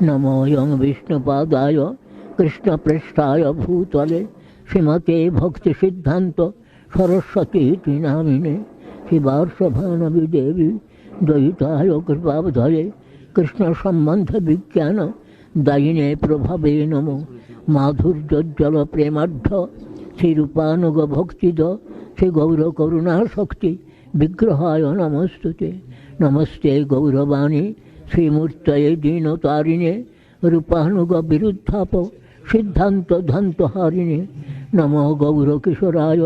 नमो यं विष्णुपादाय कृष्णपृष्ठाय भूतले श्रीमते भक्तिसिद्धान्त सरस्वती नामिने शिवार्षभानवि देवी द्वैताय कृपावधये कृष्णसम्बन्धविज्ञान दायिने प्रभवे नमो माधुर्योज्ज्वल प्रेमाढ्य श्रीरूपानुगभक्तिद श्रीगौरकरुणाशक्ति विग्रहाय नमस्तुते। नमस्ते गौरवाणी श्रीमूर्तये दीनतारिणे रूपानुगविरुद्धाप सिद्धान्तध्वन्तहारिणे नमो गौरकिशोराय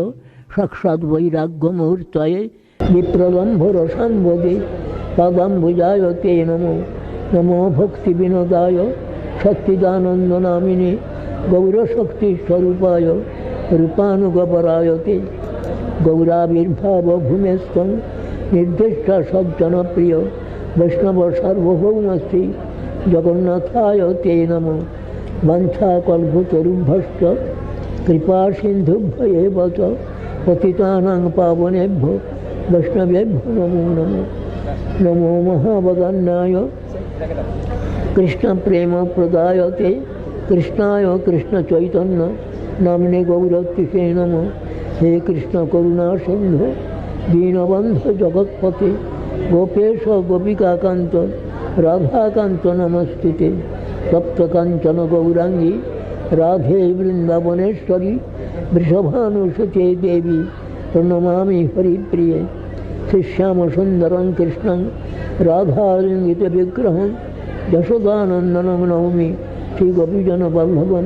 साक्षाद्वैराग्यमूर्तये विप्रलम्भरसाम्बदे पादाम्बुजाय ते नमो। नमो भक्तिविनोदाय सच्चिदानन्दनामिने गौरशक्तिस्वरूपाय रूपानुगवराय ते गौराविर्भावभूमेस्त्वं निर्दिष्ट सज्जनप्रिय वैष्णव सार्वभौमश्री जगन्नाथाय ते नमो। वंशाकल्पतरुभ्यश्च कृपा सिन्धुभ्य एव च पतितानां पावनेभ्यो वैष्णवेभ्यो नमो नमो। नमो महावदन्नाय कृष्णप्रेमप्रदायते कृष्णाय कृष्णचैतन्य नाम्ने गौरतिसे नमो। हे कृष्ण करुणा सिन्धु दीनबन्धु जगत्पते गोपेश गोपिकाकान्त राधाकान्त नमस्तुते। सप्तकाञ्चन गौरांगी राधे वृन्दावनेश्वरी वृषभानुसुते देवी प्रणमामि हरिप्रिये। श्रीश्यामसुन्दरं कृष्णं राधालिङ्गितविग्रहं यशोदानन्दनं नौमि श्रीगोपीजनवल्लभं।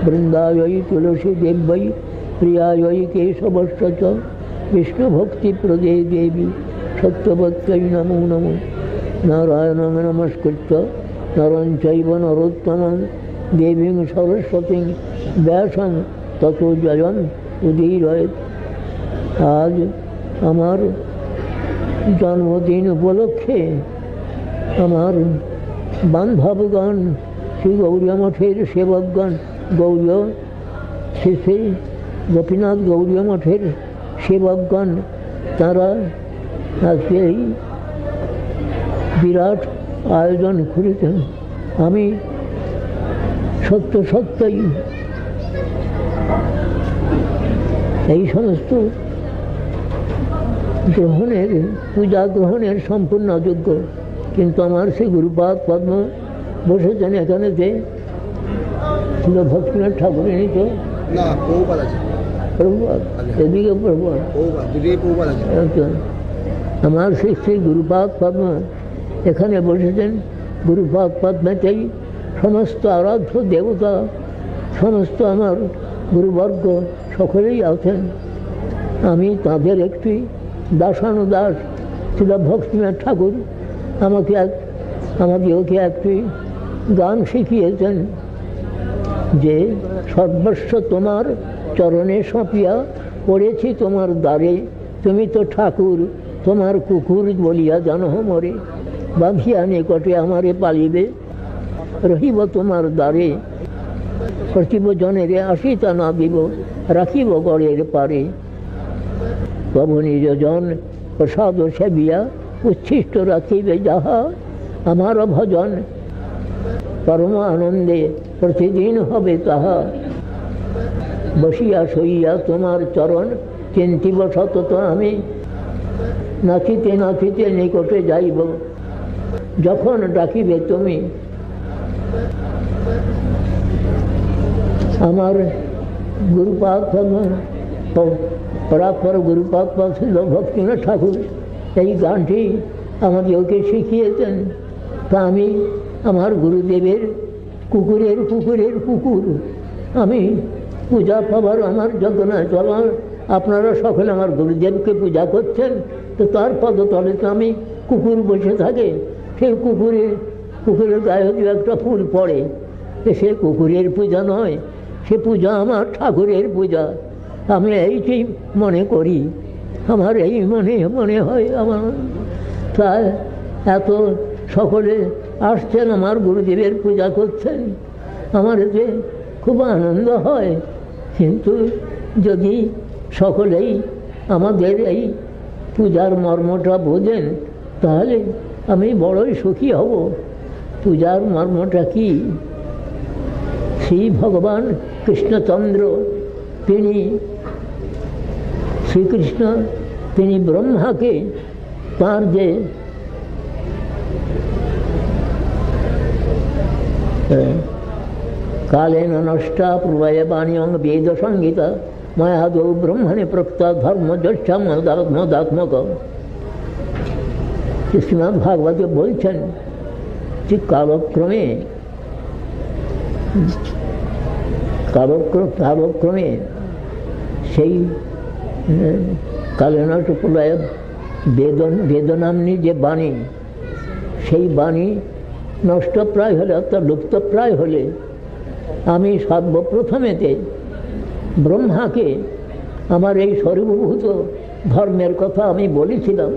वृन्दायै तुलसीदेव्यै प्रियायै केशवश्च च विष्णुभक्तिप्रदे देवी सत्यवत्यै नमो नमो। नारायणं नमस्कृत्य नरं चैव नरोत्तमं देवीं सरस्वतीं व्यासं ततो जयम् उदीरयेत्। आज আমার জন্মদিন উপলক্ষে আমার বান্ধবগণ শ্রী গৌরী মঠের সেবকগণ গৌরী শ্রী শ্রী গোপীনাথ গৌরী মঠের সেবকগণ তারা আজকে এই বিরাট আয়োজন করেছেন। আমি সত্যই এই সমস্ত গ্রহণের পূজা গ্রহণের সম্পূর্ণ অযোগ্য, কিন্তু আমার সেই গুরুপাদ পদ্ম বসেছেন এখানে যে ভক্তিনাথ ঠাকুরের নিত প্রভুপাদ, এদিকে প্রভুপাদ। আচ্ছা, আমার সেই গুরুপাদ পদ্ম এখানে বসেছেন। গুরুপাদ পদ্মেতেই সমস্ত আরাধ্য দেবতা, সমস্ত আমার গুরুবর্গ সকলেই আছেন। আমি তাঁদের একটি দাসানুদাস। সেটা ভক্তিনাথ ঠাকুর আমাকে একটি গান শিখিয়েছেন যে সর্বস্ব তোমার চরণে সঁপিয়া পড়েছি তোমার দ্বারে, তুমি তো ঠাকুর তোমার কুকুর বলিয়া জানহ মরে, বাঁধিয়া নিকটে আমারে পালিবে, রহিব তোমার দ্বারে, প্রতিব জনেরে আসিতা না দিব, রাখিব গড়ের পারে, তব নিজ জন প্রসাদ সেবিয়া উচ্ছিষ্ট রাখিবে যাহা, আমার ভজন পরম আনন্দে প্রতিদিন হবে তাহা, বসিয়া শইয়া তোমার চরণ চিন্তিব সতত আমি, নাচিতে নাচিতে নিকটে যাইব যখন ডাকিবে তুমি। আমার গুরুপাদ পরাৎপর গুরুপাদ ছিল ভক্তিনাথ ঠাকুর এই গানটি আমাদেরকে শিখিয়েছেন। তা আমি আমার গুরুদেবের কুকুরের কুকুর আমি পূজা পাবার আমার যোগ্য নয়। তো আপনারা সকলে আমার গুরুদেবকে পূজা করছেন, তো তার পদতলে তো আমি কুকুর বসে থাকে। সেই কুকুরের গায়ে যদি একটা ফুল পড়ে, সে কুকুরের পূজা নয়, সে পূজা আমার ঠাকুরের পূজা। আমি এইটি মনে করি, আমার এই মনে হয়। আমার তাই এত সকলে আসছেন, আমার গুরুদেবের পূজা করছেন, আমার এতে খুব আনন্দ হয়। কিন্তু যদি সকলেই আমাদের এই পূজার মর্মটা বোঝেন, তাহলে আমি বড়ই সুখী হব। পূজার মর্মটা কি? শ্রী ভগবান কৃষ্ণচন্দ্র, শ্রীকৃষ্ণ তিনি ব্রহ্মাকে তাঁর যে কালেন নষ্টা প্রভয় বাণী অঙ্গ বেদ সংগীতা মায়াদৌ ব্রহ্মণে প্রক্তা ধর্ম জ্যেষ্ঠাত্মক। শ্রীমৎ ভাগবতে বলছেন যে কালক্রমে সেই কালেনষ্ট প্রলয় বেদনাম্নী যে বাণী, সেই বাণী নষ্টপ্রায় হলে অর্থাৎ লুপ্তপ্রায় হলে আমি সর্বপ্রথমেতে ব্রহ্মাকে আমার এই সর্বভূত ধর্মের কথা আমি বলেছিলাম।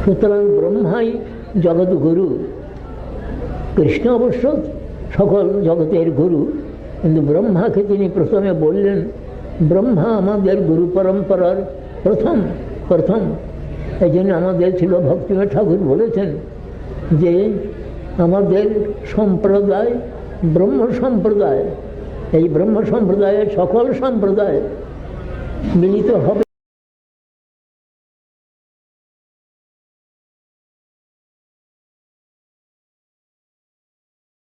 সুতরাং ব্রহ্মাই জগৎগুরু। কৃষ্ণ অবশ্য সকল জগতের গুরু, কিন্তু ব্রহ্মাকে তিনি প্রথমে বললেন। ব্রহ্মা আমাদের গুরু পরম্পরার প্রথম। এই জন্য আমাদের ছিল ভক্তিনাথ ঠাকুর বলেছেন যে আমাদের সম্প্রদায় ব্রহ্ম সম্প্রদায়। এই ব্রহ্ম সম্প্রদায়ের সকল সম্প্রদায় মিলিত হবে।